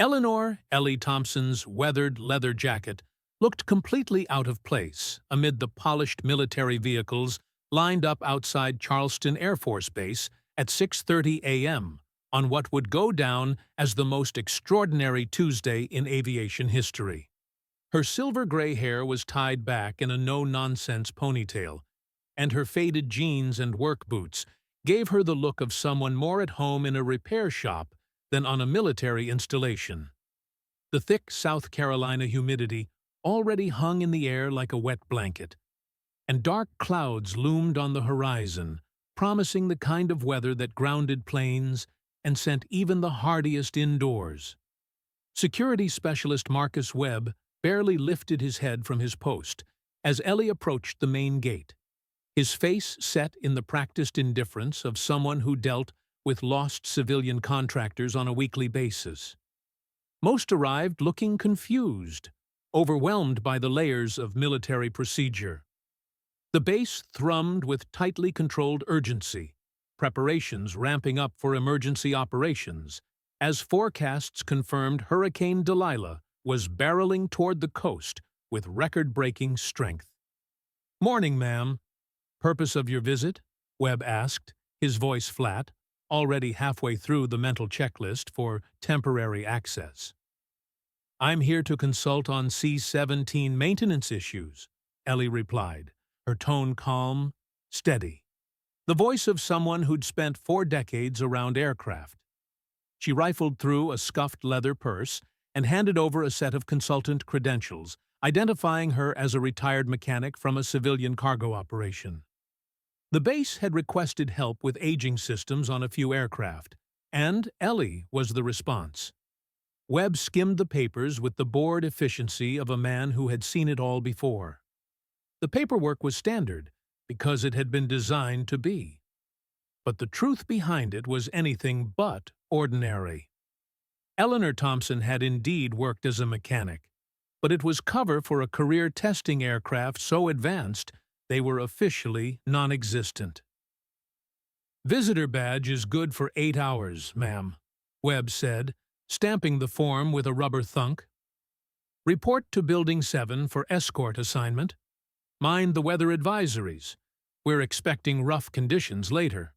Eleanor, Ellie Thompson's weathered leather jacket, looked completely out of place amid the polished military vehicles lined up outside Charleston Air Force Base at 6:30 a.m. on what would go down as the most extraordinary Tuesday in aviation history. Her silver-gray hair was tied back in a no-nonsense ponytail, and her faded jeans and work boots gave her the look of someone more at home in a repair shop than on a military installation. The thick South Carolina humidity already hung in the air like a wet blanket, and dark clouds loomed on the horizon, promising the kind of weather that grounded planes and sent even the hardiest indoors. Security specialist Marcus Webb barely lifted his head from his post as Ellie approached the main gate, his face set in the practiced indifference of someone who dealt with lost civilian contractors on a weekly basis. Most arrived looking confused, overwhelmed by the layers of military procedure. The base thrummed with tightly controlled urgency, preparations ramping up for emergency operations, as forecasts confirmed Hurricane Delilah was barreling toward the coast with record-breaking strength. "Morning, ma'am. Purpose of your visit?" Webb asked, his voice flat, already halfway through the mental checklist for temporary access. "I'm here to consult on C-17 maintenance issues," Ellie replied, her tone calm, steady, the voice of someone who'd spent 4 decades around aircraft. She rifled through a scuffed leather purse and handed over a set of consultant credentials, identifying her as a retired mechanic from a civilian cargo operation. The base had requested help with aging systems on a few aircraft, and Ellie was the response. Webb skimmed the papers with the bored efficiency of a man who had seen it all before. The paperwork was standard, because it had been designed to be. But the truth behind it was anything but ordinary. Eleanor Thompson had indeed worked as a mechanic, but it was cover for a career testing aircraft so advanced they were officially non-existent. "Visitor badge is good for 8 hours, ma'am," Webb said, stamping the form with a rubber thunk. "Report to Building 7 for escort assignment. Mind the weather advisories. We're expecting rough conditions later."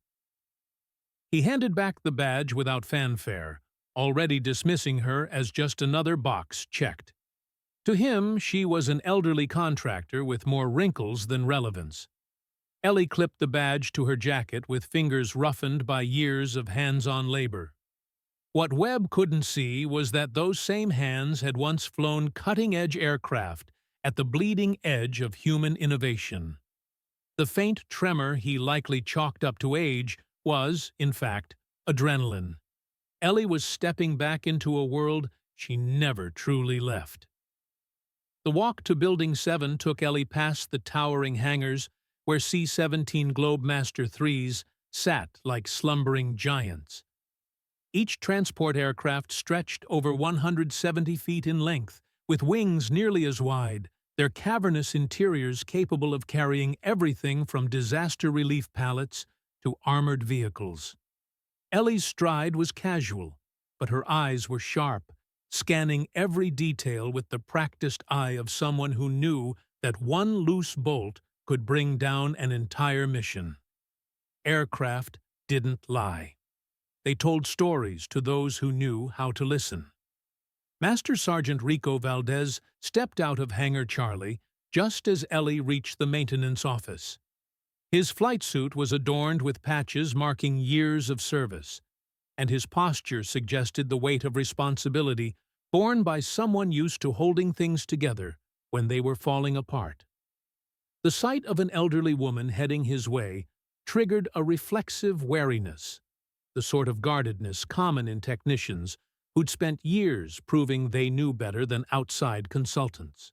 He handed back the badge without fanfare, already dismissing her as just another box checked. To him, she was an elderly contractor with more wrinkles than relevance. Ellie clipped the badge to her jacket with fingers roughened by years of hands-on labor. What Webb couldn't see was that those same hands had once flown cutting-edge aircraft at the bleeding edge of human innovation. The faint tremor he likely chalked up to age was, in fact, adrenaline. Ellie was stepping back into a world she never truly left. The walk to Building 7 took Ellie past the towering hangars where C-17 Globemaster IIIs sat like slumbering giants. Each transport aircraft stretched over 170 feet in length, with wings nearly as wide, their cavernous interiors capable of carrying everything from disaster relief pallets to armored vehicles. Ellie's stride was casual, but her eyes were sharp, scanning every detail with the practiced eye of someone who knew that one loose bolt could bring down an entire mission. Aircraft didn't lie. They told stories to those who knew how to listen. Master Sergeant Rico Valdez stepped out of Hangar Charlie just as Ellie reached the maintenance office. His flight suit was adorned with patches marking years of service, and his posture suggested the weight of responsibility borne by someone used to holding things together when they were falling apart. The sight of an elderly woman heading his way triggered a reflexive wariness, the sort of guardedness common in technicians who'd spent years proving they knew better than outside consultants.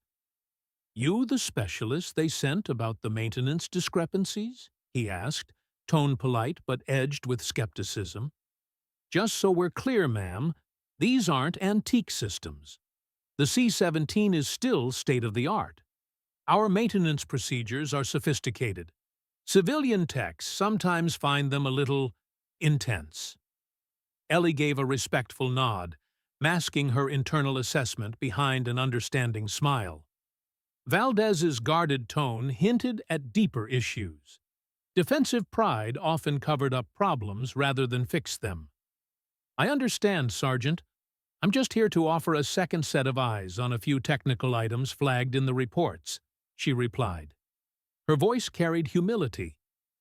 "You the specialist they sent about the maintenance discrepancies?" he asked, tone polite but edged with skepticism. "Just so we're clear, ma'am, these aren't antique systems. The C-17 is still state-of-the-art. Our maintenance procedures are sophisticated. Civilian techs sometimes find them a little intense." Ellie gave a respectful nod, masking her internal assessment behind an understanding smile. Valdez's guarded tone hinted at deeper issues. Defensive pride often covered up problems rather than fixed them. "I understand, Sergeant. I'm just here to offer a second set of eyes on a few technical items flagged in the reports," she replied. Her voice carried humility,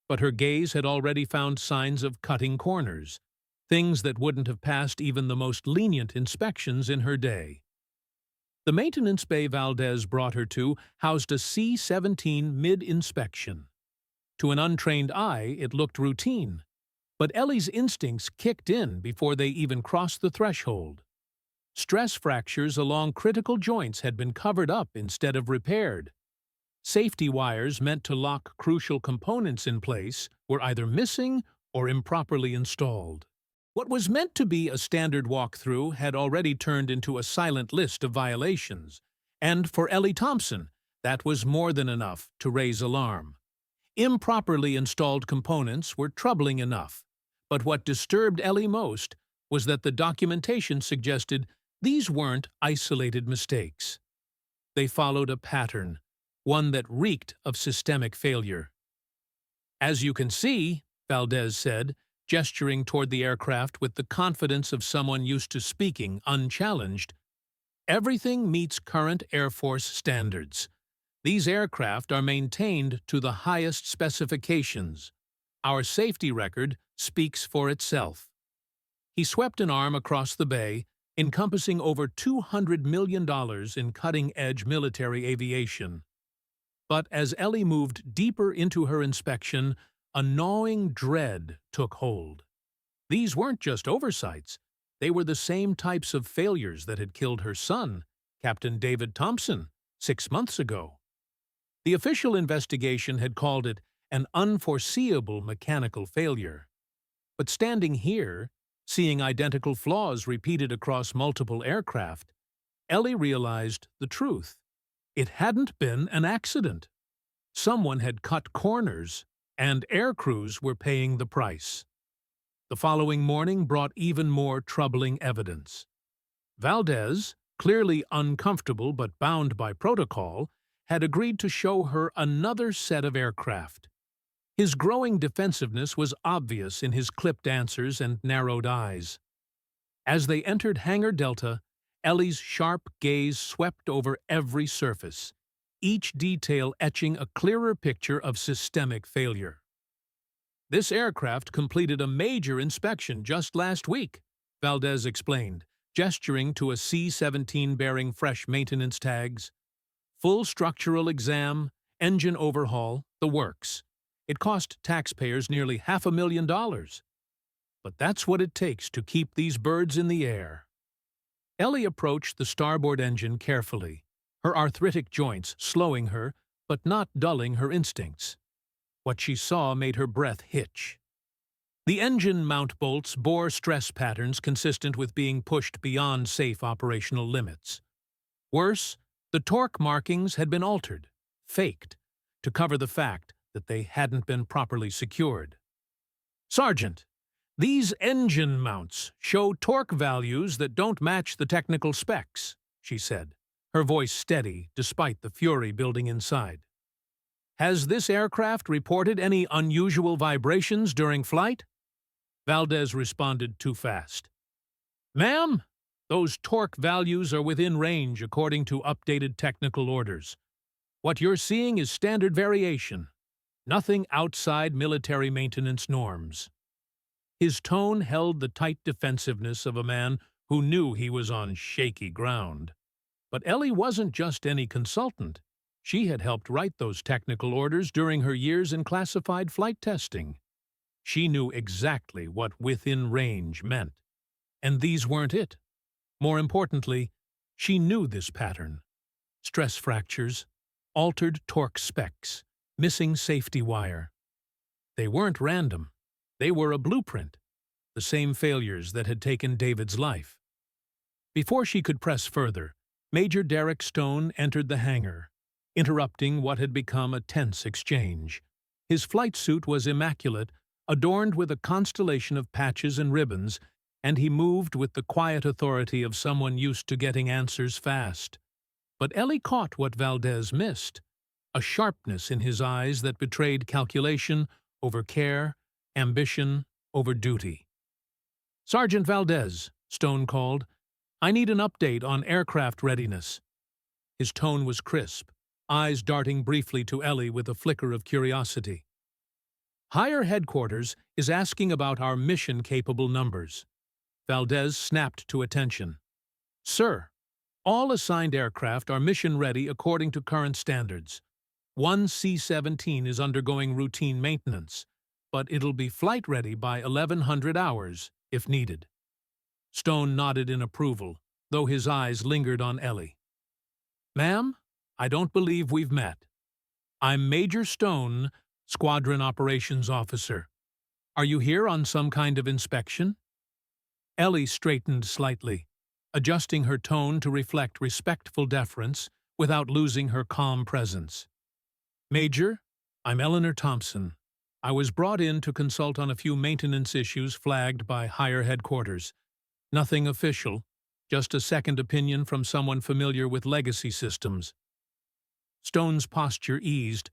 but her gaze had already found signs of cutting corners, things that wouldn't have passed even the most lenient inspections in her day. The maintenance bay Valdez brought her to housed a C-17 mid-inspection. To an untrained eye, it looked routine, but Ellie's instincts kicked in before they even crossed the threshold. Stress fractures along critical joints had been covered up instead of repaired. Safety wires meant to lock crucial components in place were either missing or improperly installed. What was meant to be a standard walkthrough had already turned into a silent list of violations, and for Ellie Thompson, that was more than enough to raise alarm. Improperly installed components were troubling enough, but what disturbed Ellie most was that the documentation suggested these weren't isolated mistakes. They followed a pattern, one that reeked of systemic failure. "As you can see," Valdez said, gesturing toward the aircraft with the confidence of someone used to speaking unchallenged, "everything meets current Air Force standards. These aircraft are maintained to the highest specifications. Our safety record speaks for itself." He swept an arm across the bay, encompassing over $200 million in cutting-edge military aviation. But as Ellie moved deeper into her inspection, a gnawing dread took hold. These weren't just oversights. They were the same types of failures that had killed her son, Captain David Thompson, 6 months ago. The official investigation had called it an unforeseeable mechanical failure. But standing here, seeing identical flaws repeated across multiple aircraft, Ellie realized the truth. It hadn't been an accident. Someone had cut corners, and air crews were paying the price. The following morning brought even more troubling evidence. Valdez, clearly uncomfortable but bound by protocol, had agreed to show her another set of aircraft. His growing defensiveness was obvious in his clipped answers and narrowed eyes. As they entered Hangar Delta, Ellie's sharp gaze swept over every surface, each detail etching a clearer picture of systemic failure. "This aircraft completed a major inspection just last week," Valdez explained, gesturing to a C-17 bearing fresh maintenance tags. "Full structural exam, engine overhaul, the works. It cost taxpayers nearly $500,000. But that's what it takes to keep these birds in the air." Ellie approached the starboard engine carefully, her arthritic joints slowing her but not dulling her instincts. What she saw made her breath hitch. The engine mount bolts bore stress patterns consistent with being pushed beyond safe operational limits. Worse, the torque markings had been altered, faked, to cover the fact that they hadn't been properly secured. "Sergeant, these engine mounts show torque values that don't match the technical specs," she said, her voice steady despite the fury building inside. "Has this aircraft reported any unusual vibrations during flight?" Valdez responded too fast. "Ma'am, those torque values are within range according to updated technical orders. What you're seeing is standard variation, nothing outside military maintenance norms." His tone held the tight defensiveness of a man who knew he was on shaky ground. But Ellie wasn't just any consultant. She had helped write those technical orders during her years in classified flight testing. She knew exactly what within range meant. And these weren't it. More importantly, she knew this pattern. Stress fractures, altered torque specs, missing safety wire. They weren't random. They were a blueprint, the same failures that had taken David's life. Before she could press further, Major Derek Stone entered the hangar, interrupting what had become a tense exchange. His flight suit was immaculate, adorned with a constellation of patches and ribbons, and he moved with the quiet authority of someone used to getting answers fast. But Ellie caught what Valdez missed, a sharpness in his eyes that betrayed calculation over care, ambition over duty. "Sergeant Valdez," Stone called, "I need an update on aircraft readiness." His tone was crisp, eyes darting briefly to Ellie with a flicker of curiosity. "Higher headquarters is asking about our mission-capable numbers." Valdez snapped to attention. "Sir, all assigned aircraft are mission-ready according to current standards. One C-17 is undergoing routine maintenance, but it'll be flight-ready by 1100 hours, if needed." Stone nodded in approval, though his eyes lingered on Ellie. "Ma'am, I don't believe we've met. I'm Major Stone, Squadron Operations Officer. Are you here on some kind of inspection?" Ellie straightened slightly, adjusting her tone to reflect respectful deference without losing her calm presence. "Major, I'm Eleanor Thompson. I was brought in to consult on a few maintenance issues flagged by higher headquarters. Nothing official, just a second opinion from someone familiar with legacy systems." Stone's posture eased,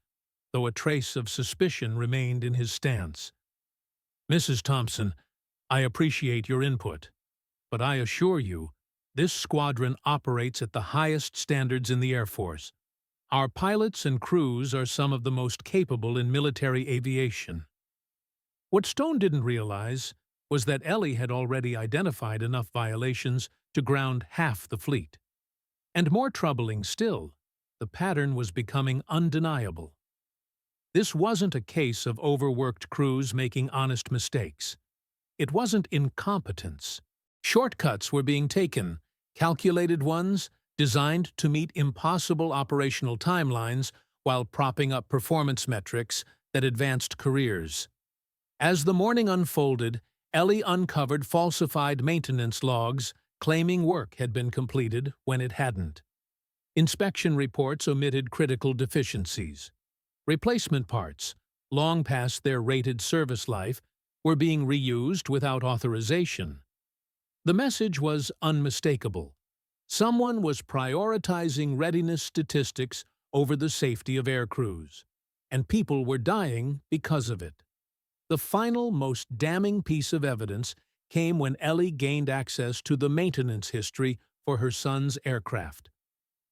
though a trace of suspicion remained in his stance. "Mrs. Thompson, I appreciate your input, but I assure you, this squadron operates at the highest standards in the Air Force. Our pilots and crews are some of the most capable in military aviation." What Stone didn't realize was that Ellie had already identified enough violations to ground half the fleet. And more troubling still, the pattern was becoming undeniable. This wasn't a case of overworked crews making honest mistakes. It wasn't incompetence. Shortcuts were being taken, calculated ones, designed to meet impossible operational timelines while propping up performance metrics that advanced careers. As the morning unfolded, Ellie uncovered falsified maintenance logs claiming work had been completed when it hadn't. Inspection reports omitted critical deficiencies. Replacement parts, long past their rated service life, were being reused without authorization. The message was unmistakable. Someone was prioritizing readiness statistics over the safety of air crews, and people were dying because of it. The final, most damning piece of evidence came when Ellie gained access to the maintenance history for her son's aircraft.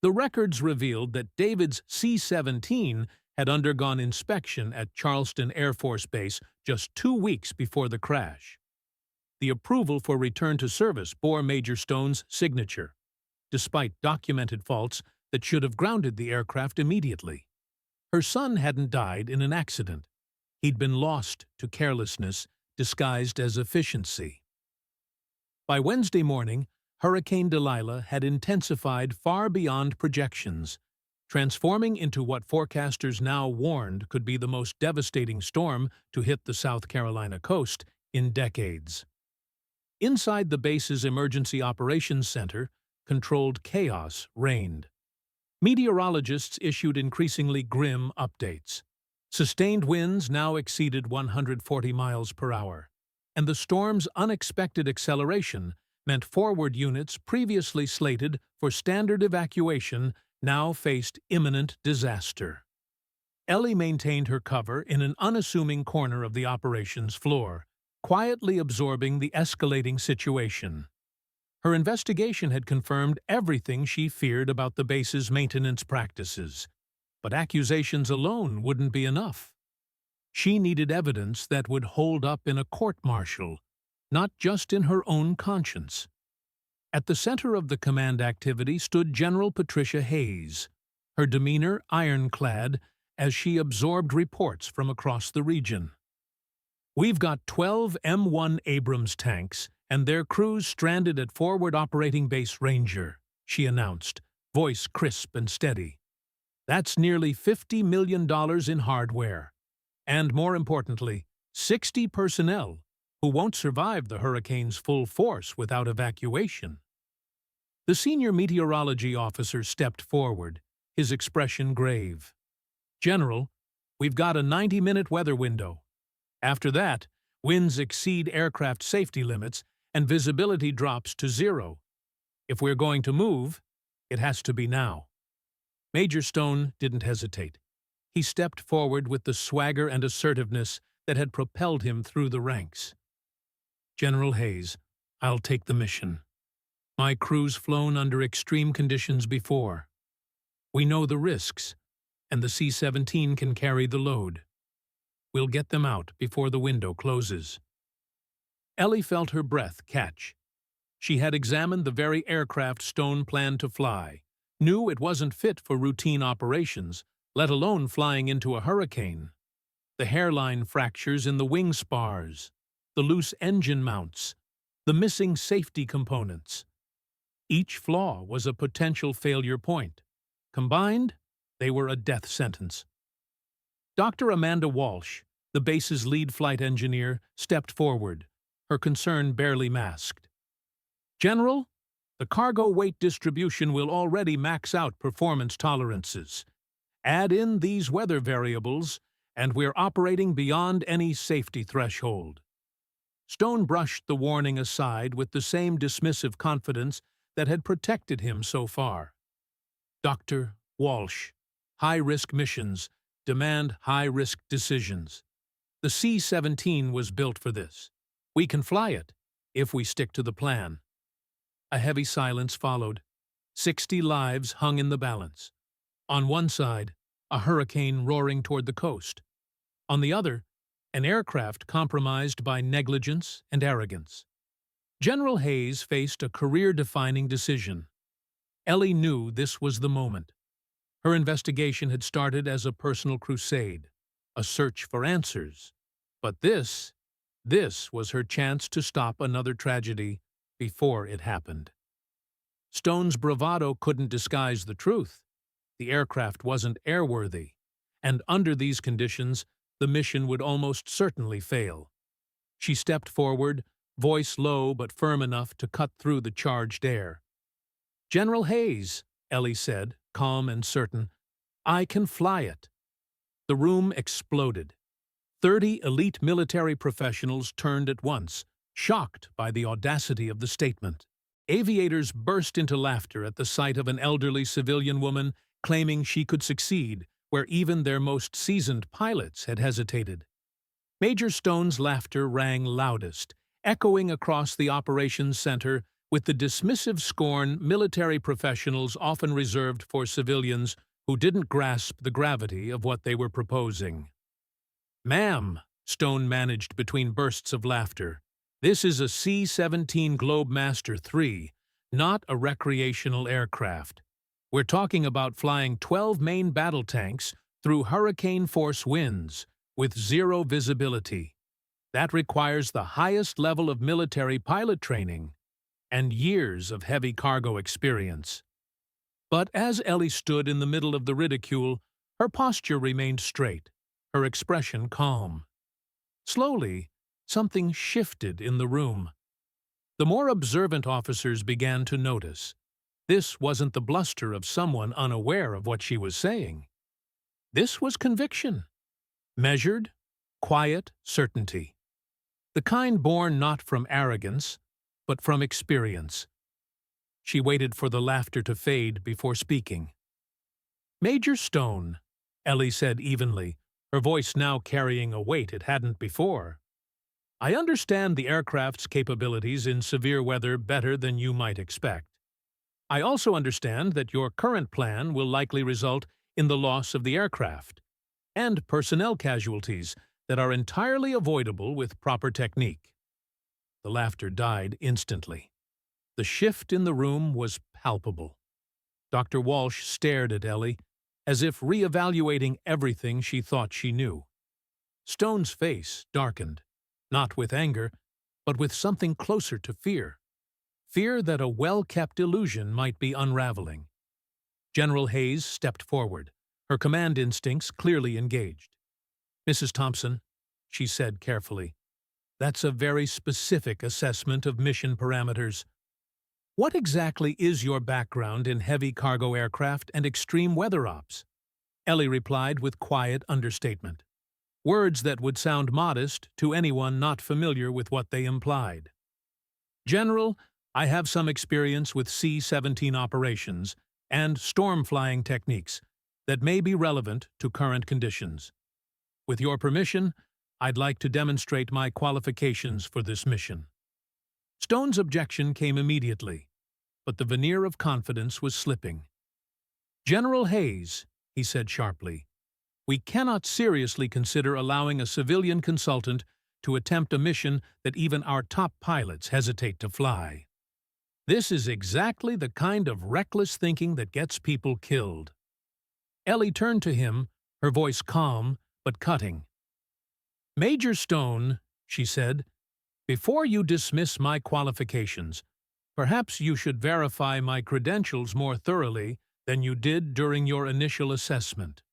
The records revealed that David's C-17 had undergone inspection at Charleston Air Force Base just 2 weeks before the crash. The approval for return to service bore Major Stone's signature, despite documented faults that should have grounded the aircraft immediately. Her son hadn't died in an accident. He'd been lost to carelessness disguised as efficiency. By Wednesday morning, Hurricane Delilah had intensified far beyond projections, transforming into what forecasters now warned could be the most devastating storm to hit the South Carolina coast in decades. Inside the base's Emergency Operations Center, controlled chaos reigned. Meteorologists issued increasingly grim updates. Sustained winds now exceeded 140 miles per hour, and the storm's unexpected acceleration meant forward units previously slated for standard evacuation now faced imminent disaster. Ellie maintained her cover in an unassuming corner of the operations floor, quietly absorbing the escalating situation. Her investigation had confirmed everything she feared about the base's maintenance practices, but accusations alone wouldn't be enough. She needed evidence that would hold up in a court-martial, not just in her own conscience. At the center of the command activity stood General Patricia Hayes, her demeanor ironclad as she absorbed reports from across the region. "We've got 12 M1 Abrams tanks and their crews stranded at Forward Operating Base Ranger," she announced, voice crisp and steady. "That's nearly $50 million in hardware. And more importantly, 60 personnel who won't survive the hurricane's full force without evacuation." The senior meteorology officer stepped forward, his expression grave. "General, we've got a 90-minute weather window. After that, winds exceed aircraft safety limits, and visibility drops to 0. If we're going to move, it has to be now. Major Stone didn't hesitate. He stepped forward with the swagger and assertiveness that had propelled him through the ranks. General Hayes, I'll take the mission. My crew's flown under extreme conditions before. We know the risks, and the C-17 can carry the load. We'll get them out before the window closes. Ellie felt her breath catch. She had examined the very aircraft Stone planned to fly, knew it wasn't fit for routine operations, let alone flying into a hurricane. The hairline fractures in the wing spars, the loose engine mounts, the missing safety components. Each flaw was a potential failure point. Combined, they were a death sentence. Dr. Amanda Walsh, the base's lead flight engineer, stepped forward, her concern barely masked. General, the cargo weight distribution will already max out performance tolerances. Add in these weather variables, and we're operating beyond any safety threshold. Stone brushed the warning aside with the same dismissive confidence that had protected him so far. Dr. Walsh, high-risk missions demand high-risk decisions. The C-17 was built for this. We can fly it, if we stick to the plan. A heavy silence followed. 60 lives hung in the balance. On one side, a hurricane roaring toward the coast. On the other, an aircraft compromised by negligence and arrogance. General Hayes faced a career-defining decision. Ellie knew this was the moment. Her investigation had started as a personal crusade, a search for answers. But this was her chance to stop another tragedy before it happened. Stone's bravado couldn't disguise the truth. The aircraft wasn't airworthy, and under these conditions, the mission would almost certainly fail. She stepped forward, voice low but firm enough to cut through the charged air. "General Hayes," Ellie said, calm and certain, "I can fly it." The room exploded. 30 elite military professionals turned at once, shocked by the audacity of the statement. Aviators burst into laughter at the sight of an elderly civilian woman claiming she could succeed where even their most seasoned pilots had hesitated. Major Stone's laughter rang loudest, echoing across the operations center with the dismissive scorn military professionals often reserved for civilians who didn't grasp the gravity of what they were proposing. "Ma'am," Stone managed between bursts of laughter, "this is a C-17 Globemaster III, not a recreational aircraft. We're talking about flying 12 main battle tanks through hurricane-force winds with 0 visibility. That requires the highest level of military pilot training and years of heavy cargo experience." But as Ellie stood in the middle of the ridicule, her posture remained straight, her expression calm. Slowly, something shifted in the room. The more observant officers began to notice. This wasn't the bluster of someone unaware of what she was saying. This was conviction. Measured, quiet certainty. The kind born not from arrogance, but from experience. She waited for the laughter to fade before speaking. "Major Stone," Ellie said evenly, her voice now carrying a weight it hadn't before, "I understand the aircraft's capabilities in severe weather better than you might expect. I also understand that your current plan will likely result in the loss of the aircraft and personnel casualties that are entirely avoidable with proper technique." The laughter died instantly. The shift in the room was palpable. Dr. Walsh stared at Ellie, as if re-evaluating everything she thought she knew. Stone's face darkened, not with anger, but with something closer to fear. Fear that a well-kept illusion might be unraveling. General Hayes stepped forward, her command instincts clearly engaged. "Mrs. Thompson," she said carefully, "that's a very specific assessment of mission parameters. What exactly is your background in heavy cargo aircraft and extreme weather ops?" Ellie replied with quiet understatement, words that would sound modest to anyone not familiar with what they implied. General, I have some experience with C-17 operations and storm flying techniques that may be relevant to current conditions. With your permission, I'd like to demonstrate my qualifications for this mission." Stone's objection came immediately, but the veneer of confidence was slipping. "General Hayes," he said sharply, "we cannot seriously consider allowing a civilian consultant to attempt a mission that even our top pilots hesitate to fly. This is exactly the kind of reckless thinking that gets people killed." Ellie turned to him, her voice calm but cutting. "Major Stone," she said, "before you dismiss my qualifications, perhaps you should verify my credentials more thoroughly than you did during your initial assessment."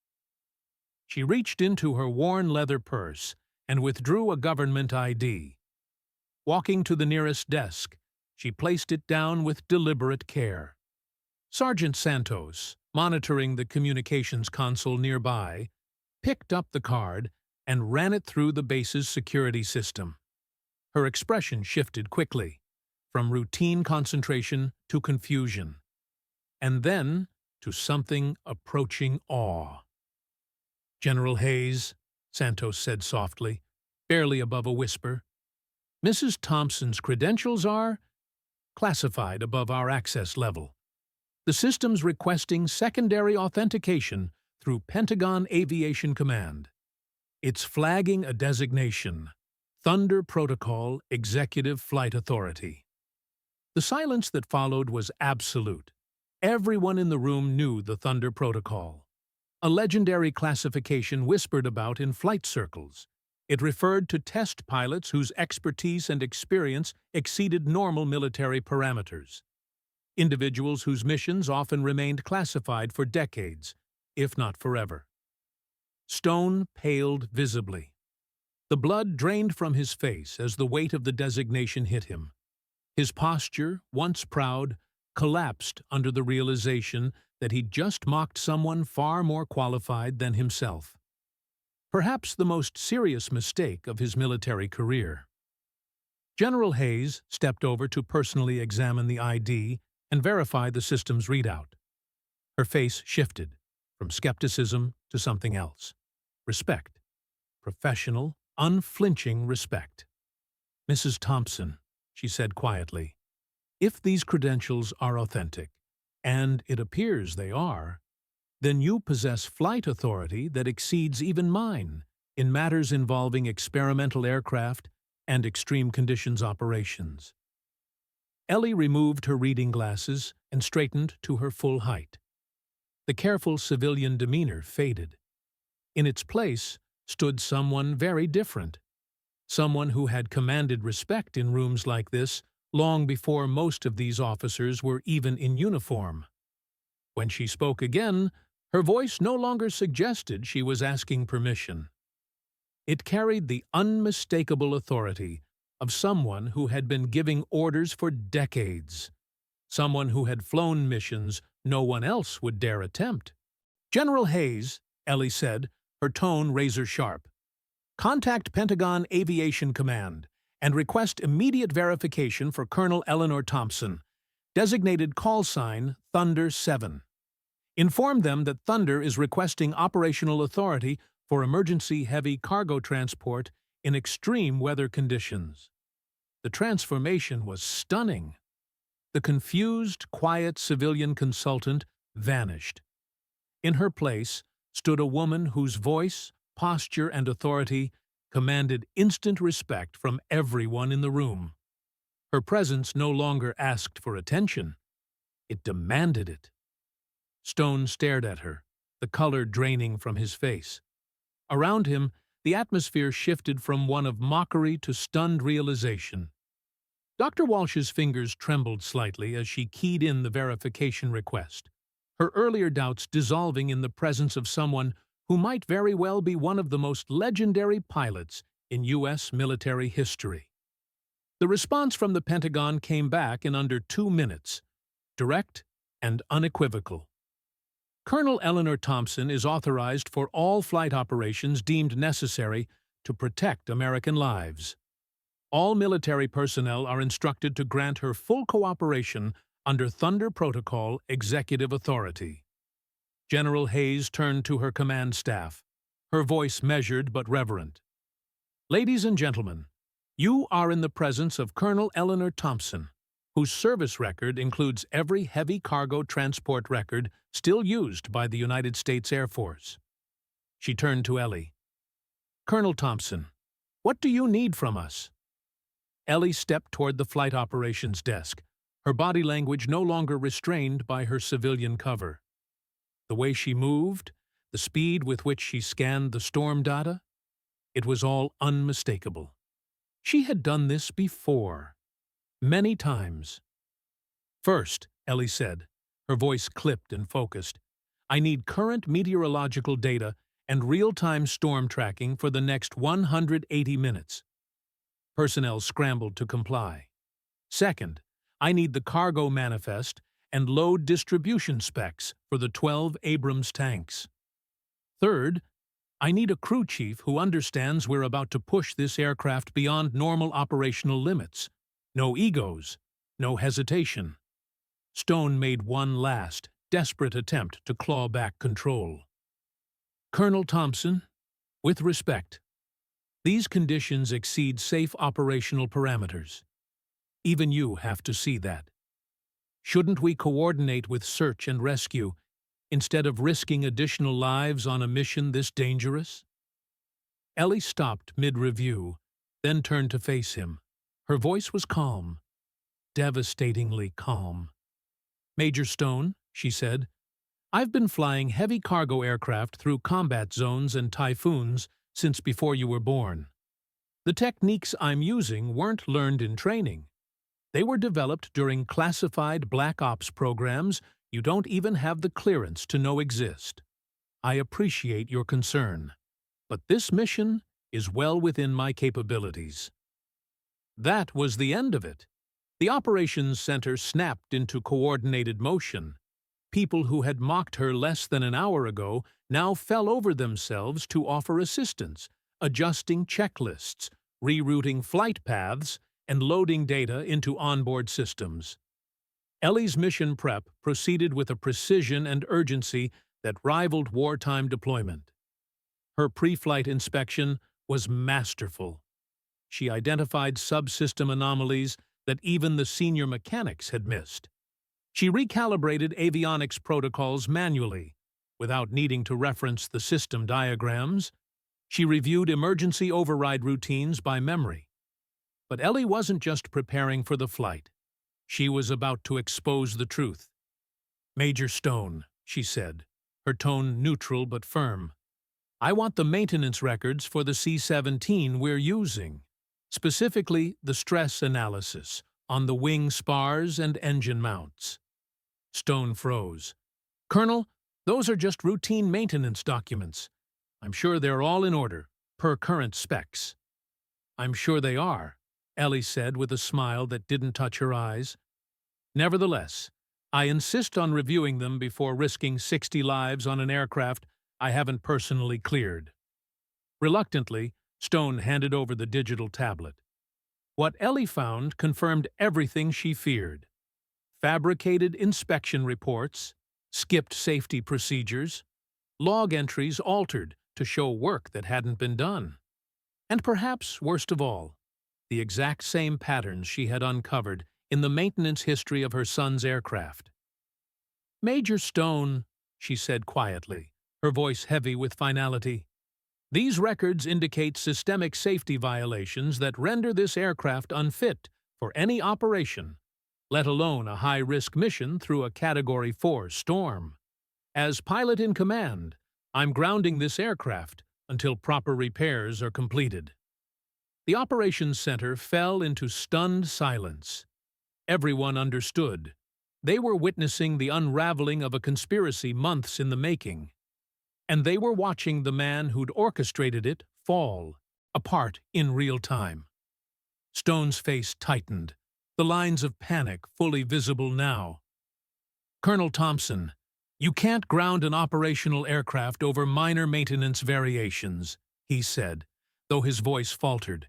She reached into her worn leather purse and withdrew a government ID. Walking to the nearest desk, she placed it down with deliberate care. Sergeant Santos, monitoring the communications console nearby, picked up the card and ran it through the base's security system. Her expression shifted quickly, from routine concentration to confusion, and then to something approaching awe. "General Hayes," Santos said softly, barely above a whisper, "Mrs. Thompson's credentials are classified above our access level. The system's requesting secondary authentication through Pentagon Aviation Command. It's flagging a designation, Thunder Protocol Executive Flight Authority." The silence that followed was absolute. Everyone in the room knew the Thunder Protocol, a legendary classification whispered about in flight circles. It referred to test pilots whose expertise and experience exceeded normal military parameters. Individuals whose missions often remained classified for decades, if not forever. Stone paled visibly. The blood drained from his face as the weight of the designation hit him. His posture, once proud, collapsed under the realization that he'd just mocked someone far more qualified than himself. Perhaps the most serious mistake of his military career. General Hayes stepped over to personally examine the ID and verify the system's readout. Her face shifted, from skepticism to something else. Respect. Professional, unflinching respect. "Mrs. Thompson," she said quietly, "if these credentials are authentic, and it appears they are, then you possess flight authority that exceeds even mine in matters involving experimental aircraft and extreme conditions operations." Ellie removed her reading glasses and straightened to her full height. The careful civilian demeanor faded. In its place stood someone very different. Someone who had commanded respect in rooms like this long before most of these officers were even in uniform. When she spoke again, her voice no longer suggested she was asking permission. It carried the unmistakable authority of someone who had been giving orders for decades, someone who had flown missions no one else would dare attempt. "General Hayes," Ellie said, her tone razor-sharp, "contact Pentagon Aviation Command and request immediate verification for Colonel Eleanor Thompson, designated call sign Thunder 7. Inform them that Thunder is requesting operational authority for emergency heavy cargo transport in extreme weather conditions." The transformation was stunning. The confused, quiet civilian consultant vanished. In her place stood a woman whose voice, posture, and authority commanded instant respect from everyone in the room. Her presence no longer asked for attention. It demanded it. Stone stared at her, the color draining from his face. Around him, the atmosphere shifted from one of mockery to stunned realization. Dr. Walsh's fingers trembled slightly as she keyed in the verification request, her earlier doubts dissolving in the presence of someone who might very well be one of the most legendary pilots in U.S. military history. The response from the Pentagon came back in under 2 minutes, direct and unequivocal. "Colonel Eleanor Thompson is authorized for all flight operations deemed necessary to protect American lives. All military personnel are instructed to grant her full cooperation under Thunder Protocol executive authority. General Hayes turned to her command staff, her voice measured but reverent. Ladies and gentlemen, you are in the presence of Colonel Eleanor Thompson, whose service record includes every heavy cargo transport record still used by the United States Air Force. She turned to Ellie. Colonel Thompson, what do you need from us? Ellie stepped toward the flight operations desk, her body language no longer restrained by her civilian cover. The way she moved, the speed with which she scanned the storm data, it was all unmistakable. She had done this before, many times. First, Ellie said, her voice clipped and focused, I need current meteorological data and real-time storm tracking for the next 180 minutes. Personnel scrambled to comply. Second, I need the cargo manifest and load distribution specs for the 12 Abrams tanks. Third, I need a crew chief who understands we're about to push this aircraft beyond normal operational limits. No egos, no hesitation. Stone made one last, desperate attempt to claw back control. Colonel Thompson, with respect, these conditions exceed safe operational parameters. Even you have to see that. Shouldn't we coordinate with search and rescue instead of risking additional lives on a mission this dangerous? Ellie stopped mid-review, then turned to face him. Her voice was calm, devastatingly calm. Major Stone, she said, I've been flying heavy cargo aircraft through combat zones and typhoons since before you were born. The techniques I'm using weren't learned in training. They were developed during classified Black Ops programs you don't even have the clearance to know exist. I appreciate your concern, but this mission is well within my capabilities. That was the end of it. The operations center snapped into coordinated motion. People who had mocked her less than an hour ago now fell over themselves to offer assistance, adjusting checklists, rerouting flight paths, and loading data into onboard systems. Ellie's mission prep proceeded with a precision and urgency that rivaled wartime deployment. Her pre-flight inspection was masterful. She identified subsystem anomalies that even the senior mechanics had missed. She recalibrated avionics protocols manually, without needing to reference the system diagrams. She reviewed emergency override routines by memory. But Ellie wasn't just preparing for the flight. She was about to expose the truth. Major Stone, she said, her tone neutral but firm. I want the maintenance records for the C-17 we're using, specifically the stress analysis on the wing spars and engine mounts. Stone froze. Colonel, those are just routine maintenance documents. I'm sure they're all in order, per current specs. I'm sure they are, Ellie said with a smile that didn't touch her eyes. Nevertheless, I insist on reviewing them before risking 60 lives on an aircraft I haven't personally cleared. Reluctantly, Stone handed over the digital tablet. What Ellie found confirmed everything she feared. Fabricated inspection reports, skipped safety procedures, log entries altered to show work that hadn't been done. And perhaps, worst of all, the exact same patterns she had uncovered in the maintenance history of her son's aircraft. Major Stone, she said quietly, her voice heavy with finality, these records indicate systemic safety violations that render this aircraft unfit for any operation, let alone a high-risk mission through a Category 4 storm. As pilot in command, I'm grounding this aircraft until proper repairs are completed. The operations center fell into stunned silence. Everyone understood. They were witnessing the unraveling of a conspiracy months in the making. And they were watching the man who'd orchestrated it fall apart in real time. Stone's face tightened, the lines of panic fully visible now. Colonel Thompson, you can't ground an operational aircraft over minor maintenance variations, he said, though his voice faltered.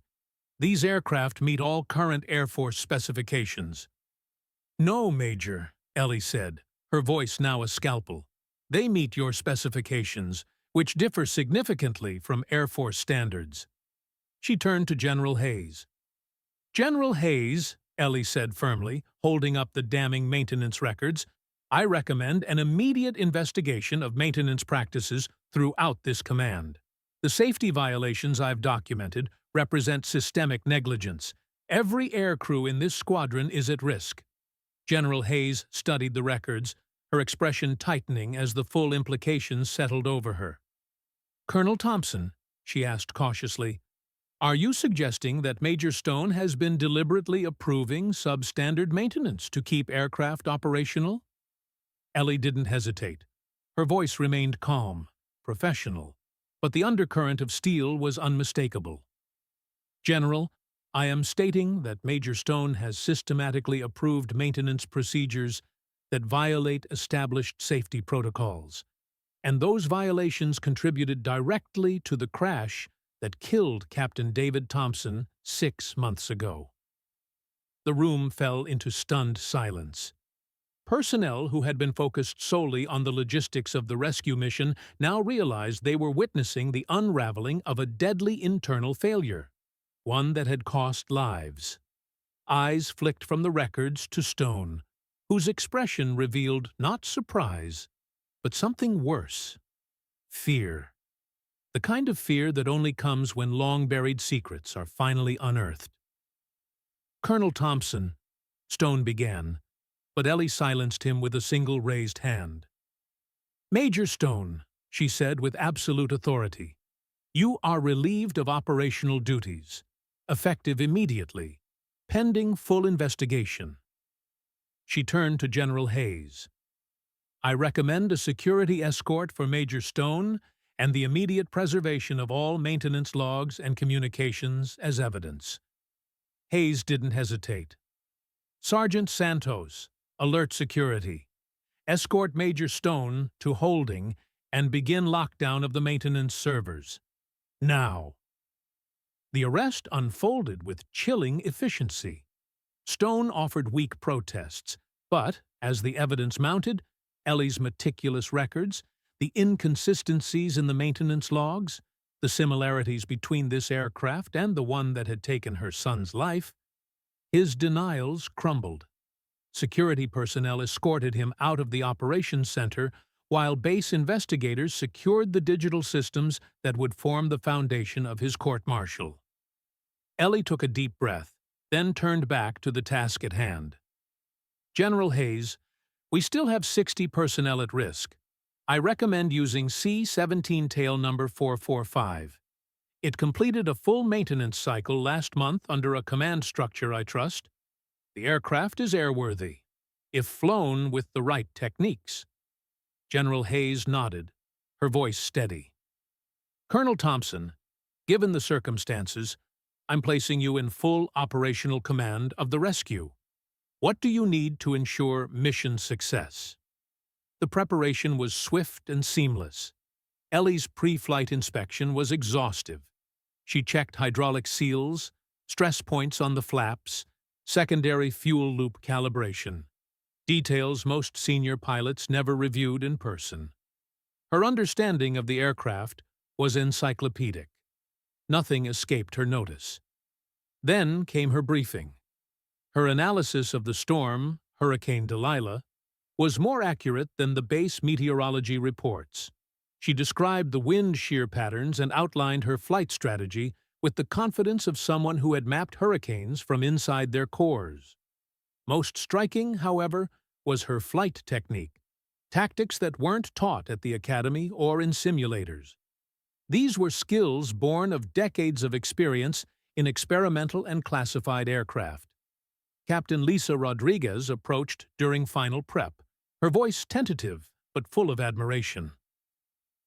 These aircraft meet all current Air Force specifications. No, Major, Ellie said, her voice now a scalpel. They meet your specifications, which differ significantly from Air Force standards. She turned to General Hayes. General Hayes, Ellie said firmly, holding up the damning maintenance records, I recommend an immediate investigation of maintenance practices throughout this command. The safety violations I've documented represent systemic negligence. Every aircrew in this squadron is at risk. General Hayes studied the records, her expression tightening as the full implications settled over her. Colonel Thompson, she asked cautiously, are you suggesting that Major Stone has been deliberately approving substandard maintenance to keep aircraft operational? Ellie didn't hesitate. Her voice remained calm, professional, but the undercurrent of steel was unmistakable. General, I am stating that Major Stone has systematically approved maintenance procedures that violate established safety protocols, and those violations contributed directly to the crash that killed Captain David Thompson 6 months ago. The room fell into stunned silence. Personnel who had been focused solely on the logistics of the rescue mission now realized they were witnessing the unraveling of a deadly internal failure, one that had cost lives. Eyes flicked from the records to Stone, whose expression revealed not surprise, but something worse: fear. The kind of fear that only comes when long-buried secrets are finally unearthed. Colonel Thompson, Stone began, but Ellie silenced him with a single raised hand. Major Stone, she said with absolute authority, you are relieved of operational duties, effective immediately, pending full investigation. She turned to General Hayes. I recommend a security escort for Major Stone and the immediate preservation of all maintenance logs and communications as evidence. Hayes didn't hesitate. Sergeant Santos, alert security. Escort Major Stone to holding and begin lockdown of the maintenance servers. Now. The arrest unfolded with chilling efficiency. Stone offered weak protests, but, as the evidence mounted, Ellie's meticulous records, the inconsistencies in the maintenance logs, the similarities between this aircraft and the one that had taken her son's life, his denials crumbled. Security personnel escorted him out of the operations center while base investigators secured the digital systems that would form the foundation of his court-martial. Ellie took a deep breath, then turned back to the task at hand. General Hayes, we still have 60 personnel at risk. I recommend using C-17 tail number 445. It completed a full maintenance cycle last month under a command structure, I trust. The aircraft is airworthy, if flown with the right techniques. General Hayes nodded, her voice steady. Colonel Thompson, given the circumstances, I'm placing you in full operational command of the rescue. What do you need to ensure mission success? The preparation was swift and seamless. Ellie's pre-flight inspection was exhaustive. She checked hydraulic seals, stress points on the flaps, secondary fuel loop calibration, details most senior pilots never reviewed in person. Her understanding of the aircraft was encyclopedic. Nothing escaped her notice. Then came her briefing. Her analysis of the storm, Hurricane Delilah, was more accurate than the base meteorology reports. She described the wind shear patterns and outlined her flight strategy with the confidence of someone who had mapped hurricanes from inside their cores. Most striking, however, was her flight technique, tactics that weren't taught at the academy or in simulators. These were skills born of decades of experience in experimental and classified aircraft. Captain Lisa Rodriguez approached during final prep, her voice tentative but full of admiration.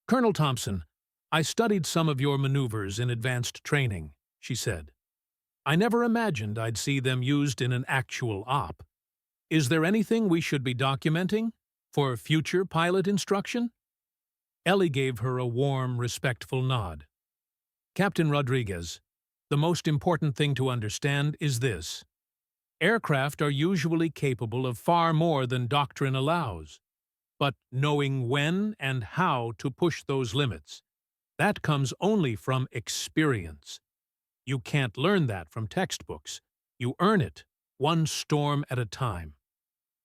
Colonel Thompson, I studied some of your maneuvers in advanced training, she said. I never imagined I'd see them used in an actual op. Is there anything we should be documenting for future pilot instruction? Ellie gave her a warm, respectful nod. Captain Rodriguez, The most important thing to understand is this. Aircraft are usually capable of far more than doctrine allows. But knowing when and how to push those limits, that comes only from experience. You can't learn that from textbooks. You earn it, one storm at a time.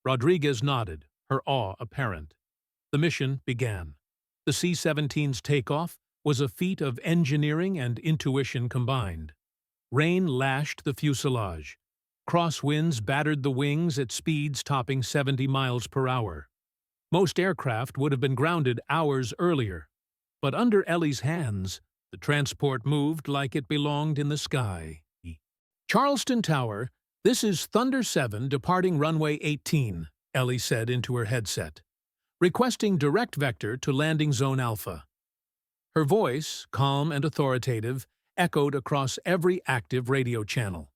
Rodriguez nodded, her awe apparent. The mission began. The C-17's takeoff was a feat of engineering and intuition combined. Rain lashed the fuselage. Crosswinds battered the wings at speeds topping 70 miles per hour. Most aircraft would have been grounded hours earlier, but under Ellie's hands, the transport moved like it belonged in the sky. Charleston Tower, this is Thunder 7 departing runway 18, Ellie said into her headset, requesting direct vector to landing zone Alpha. Her voice, calm and authoritative, echoed across every active radio channel.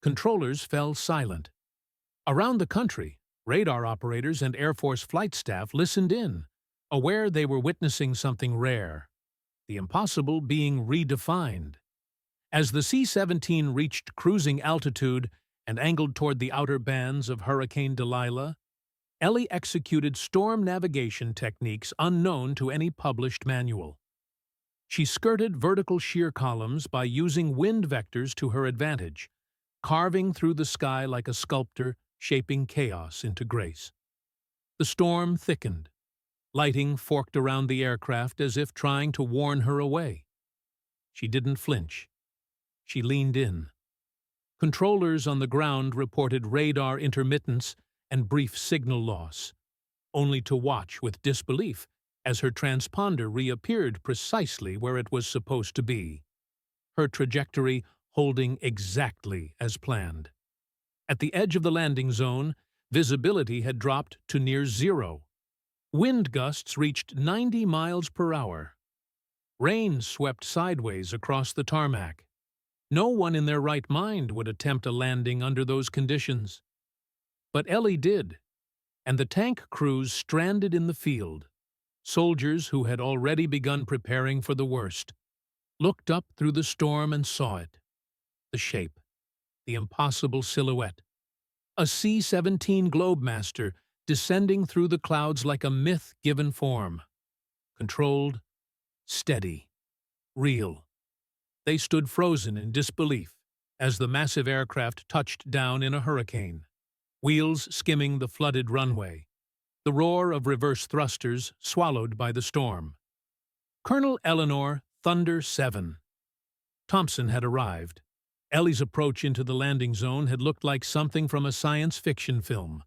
Controllers fell silent. Around the country, radar operators and Air Force flight staff listened in, aware they were witnessing something rare, the impossible being redefined. As the C-17 reached cruising altitude and angled toward the outer bands of Hurricane Delilah, Ellie executed storm navigation techniques unknown to any published manual. She skirted vertical shear columns by using wind vectors to her advantage, carving through the sky like a sculptor shaping chaos into grace. The storm thickened. Lighting forked around the aircraft as if trying to warn her away. She didn't flinch. She leaned in. Controllers on the ground reported radar intermittence and brief signal loss, only to watch with disbelief as her transponder reappeared precisely where it was supposed to be, her trajectory holding exactly as planned. At the edge of the landing zone, visibility had dropped to near zero. Wind gusts reached 90 miles per hour. Rain swept sideways across the tarmac. No one in their right mind would attempt a landing under those conditions. But Ellie did, and the tank crews stranded in the field. Soldiers who had already begun preparing for the worst looked up through the storm and saw it. The shape, the impossible silhouette. A C-17 Globemaster descending through the clouds like a myth-given form. Controlled, steady, real. They stood frozen in disbelief as the massive aircraft touched down in a hurricane, wheels skimming the flooded runway, the roar of reverse thrusters swallowed by the storm. Colonel Eleanor, Thunder 7. Thompson had arrived. Ellie's approach into the landing zone had looked like something from a science fiction film,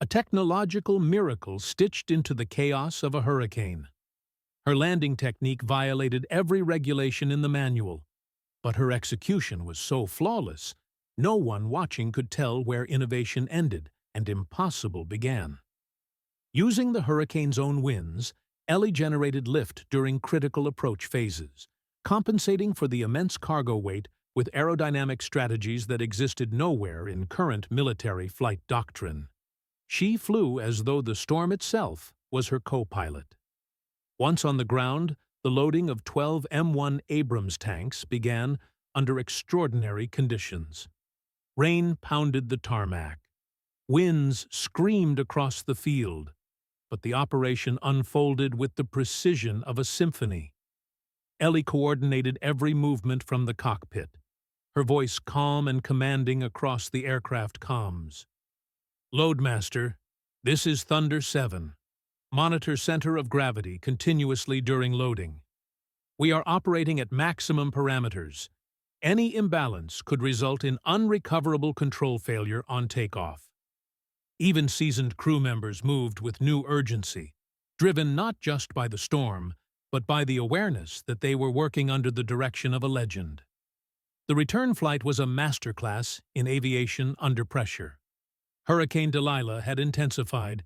a technological miracle stitched into the chaos of a hurricane. Her landing technique violated every regulation in the manual, but her execution was so flawless, no one watching could tell where innovation ended and impossible began. Using the hurricane's own winds, Ellie generated lift during critical approach phases, compensating for the immense cargo weight with aerodynamic strategies that existed nowhere in current military flight doctrine. She flew as though the storm itself was her co-pilot. Once on the ground, the loading of 12 M1 Abrams tanks began under extraordinary conditions. Rain pounded the tarmac. Winds screamed across the field, but the operation unfolded with the precision of a symphony. Ellie coordinated every movement from the cockpit, her voice calm and commanding across the aircraft comms. Loadmaster, this is Thunder 7. Monitor center of gravity continuously during loading. We are operating at maximum parameters. Any imbalance could result in unrecoverable control failure on takeoff. Even seasoned crew members moved with new urgency, driven not just by the storm, but by the awareness that they were working under the direction of a legend. The return flight was a masterclass in aviation under pressure. Hurricane Delilah had intensified,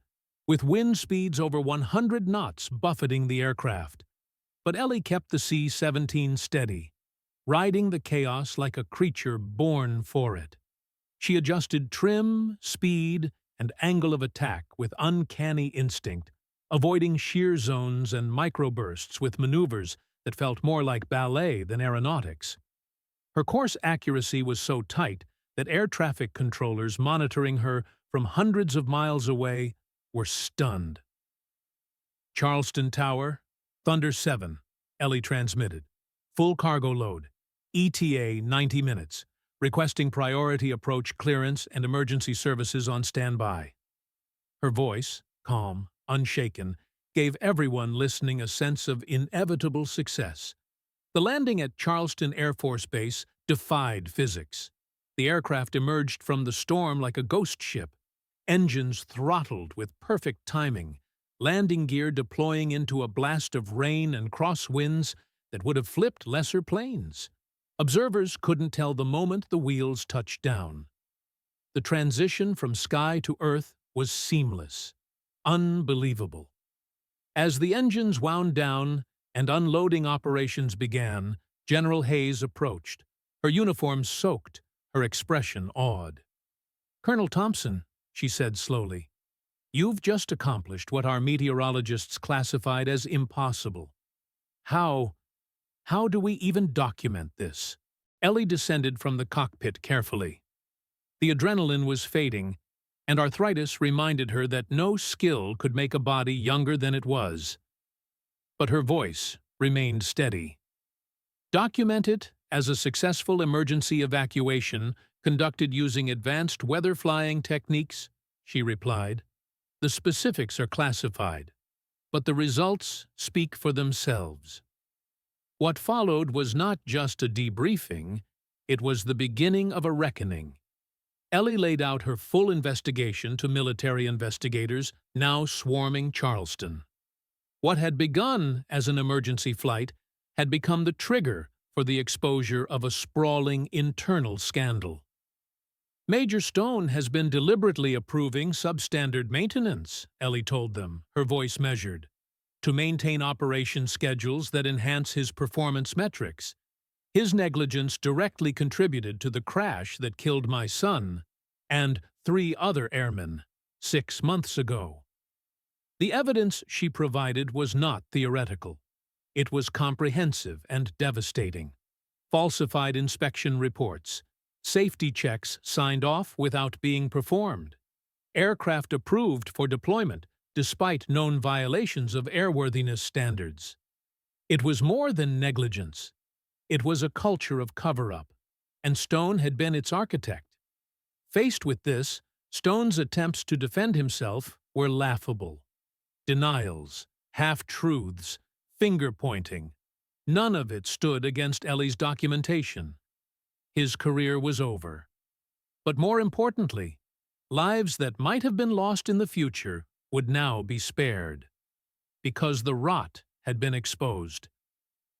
with wind speeds over 100 knots buffeting the aircraft. But Ellie kept the C-17 steady, riding the chaos like a creature born for it. She adjusted trim, speed, and angle of attack with uncanny instinct, avoiding shear zones and microbursts with maneuvers that felt more like ballet than aeronautics. Her course accuracy was so tight that air traffic controllers monitoring her from hundreds of miles away were stunned. Charleston Tower, Thunder 7, Ellie transmitted. Full cargo load. ETA 90 minutes. Requesting priority approach clearance and emergency services on standby. Her voice, calm, unshaken, gave everyone listening a sense of inevitable success. The landing at Charleston Air Force Base defied physics. The aircraft emerged from the storm like a ghost ship, engines throttled with perfect timing, landing gear deploying into a blast of rain and crosswinds that would have flipped lesser planes. Observers couldn't tell the moment the wheels touched down. The transition from sky to earth was seamless, unbelievable. As the engines wound down and unloading operations began, General Hayes approached, her uniform soaked, her expression awed. "Colonel Thompson," she said slowly, "you've just accomplished what our meteorologists classified as impossible. How do we even document this?" Ellie descended from the cockpit carefully. The adrenaline was fading, and arthritis reminded her that no skill could make a body younger than it was. But her voice remained steady. "Document it as a successful emergency evacuation conducted using advanced weather flying techniques," she replied. "The specifics are classified, but the results speak for themselves." What followed was not just a debriefing, it was the beginning of a reckoning. Ellie laid out her full investigation to military investigators now swarming Charleston. What had begun as an emergency flight had become the trigger for the exposure of a sprawling internal scandal. "Major Stone has been deliberately approving substandard maintenance," Ellie told them, her voice measured, "to maintain operation schedules that enhance his performance metrics. His negligence directly contributed to the crash that killed my son and 3 other airmen 6 months ago." The evidence she provided was not theoretical. It was comprehensive and devastating. Falsified inspection reports, safety checks signed off without being performed, aircraft approved for deployment despite known violations of airworthiness standards. It was more than negligence. It was a culture of cover-up, and Stone had been its architect. Faced with this, Stone's attempts to defend himself were laughable. Denials, half-truths, finger-pointing. None of it stood against Ellie's documentation. His career was over. But more importantly, lives that might have been lost in the future would now be spared. Because the rot had been exposed.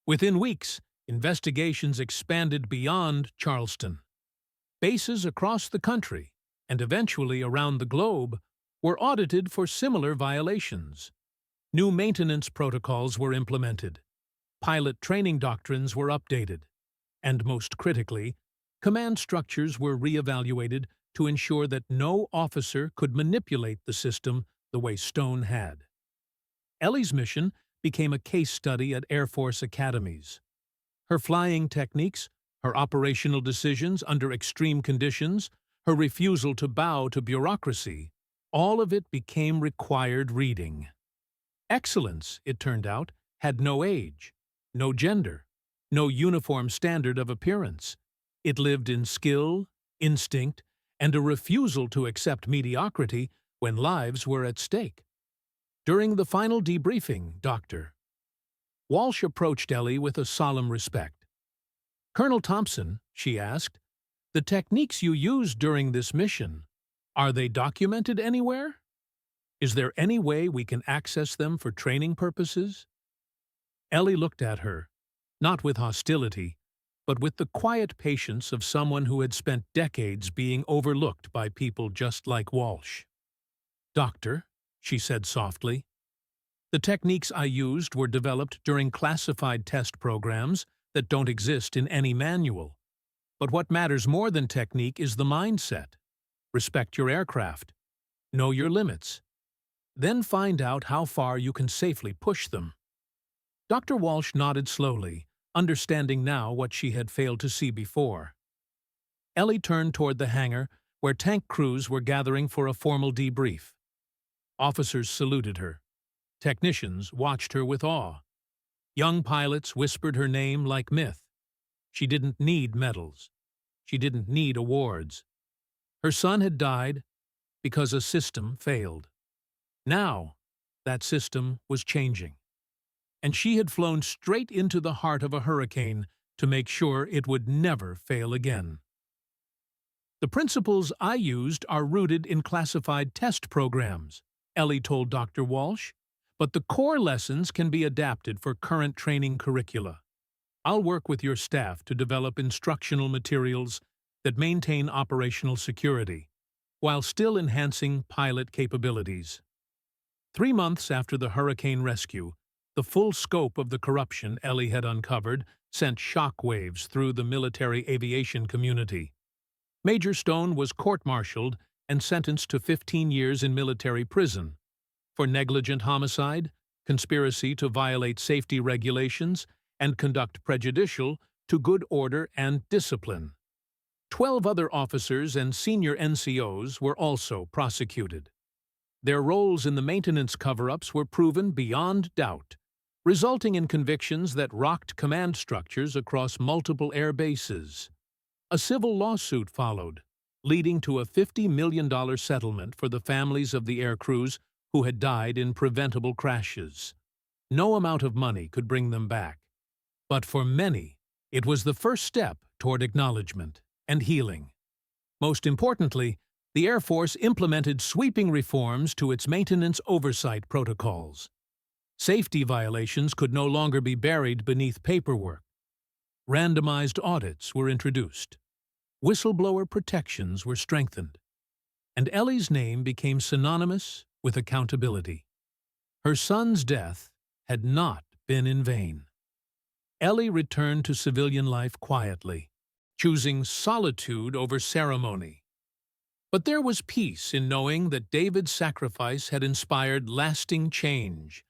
Within weeks, investigations expanded beyond Charleston. Bases across the country, and eventually around the globe, were audited for similar violations. New maintenance protocols were implemented. Pilot training doctrines were updated. And most critically, command structures were reevaluated to ensure that no officer could manipulate the system the way Stone had. Ellie's mission became a case study at Air Force academies. Her flying techniques, her operational decisions under extreme conditions, her refusal to bow to bureaucracy, all of it became required reading. Excellence, it turned out, had no age, no gender, no uniform standard of appearance. It lived in skill, instinct, and a refusal to accept mediocrity when lives were at stake. During the final debriefing, Dr. Walsh approached Ellie with a solemn respect. "Colonel Thompson," she asked, "the techniques you used during this mission, are they documented anywhere? Is there any way we can access them for training purposes?" Ellie looked at her, not with hostility, but with the quiet patience of someone who had spent decades being overlooked by people just like Walsh. "Doctor," she said softly, "the techniques I used were developed during classified test programs that don't exist in any manual. But what matters more than technique is the mindset. Respect your aircraft. Know your limits. Then find out how far you can safely push them." Dr. Walsh nodded slowly, understanding now what she had failed to see before. Ellie turned toward the hangar, where tank crews were gathering for a formal debrief. Officers saluted her. Technicians watched her with awe. Young pilots whispered her name like myth. She didn't need medals. She didn't need awards. Her son had died because a system failed. Now, that system was changing. And she had flown straight into the heart of a hurricane to make sure it would never fail again. The principles I used are rooted in classified test programs, Ellie told Dr. Walsh, but the core lessons can be adapted for current training curricula. I'll work with your staff to develop instructional materials that maintain operational security, while still enhancing pilot capabilities. 3 months after the hurricane rescue, the full scope of the corruption Ellie had uncovered sent shockwaves through the military aviation community. Major Stone was court-martialed and sentenced to 15 years in military prison for negligent homicide, conspiracy to violate safety regulations, and conduct prejudicial to good order and discipline. 12 other officers and senior NCOs were also prosecuted. Their roles in the maintenance cover-ups were proven beyond doubt, resulting in convictions that rocked command structures across multiple air bases. A civil lawsuit followed, leading to a $50 million settlement for the families of the air crews who had died in preventable crashes. No amount of money could bring them back, but for many, it was the first step toward acknowledgement and healing. Most importantly, the Air Force implemented sweeping reforms to its maintenance oversight protocols. Safety violations could no longer be buried beneath paperwork. Randomized audits were introduced. Whistleblower protections were strengthened. And Ellie's name became synonymous with accountability. Her son's death had not been in vain. Ellie returned to civilian life quietly, choosing solitude over ceremony. But there was peace in knowing that David's sacrifice had inspired lasting change.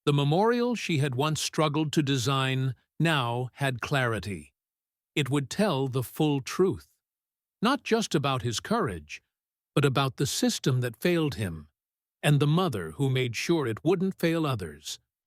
The memorial she had once struggled to design now had clarity. It would tell the full truth, not just about his courage, but about the system that failed him, and the mother who made sure it wouldn't fail others.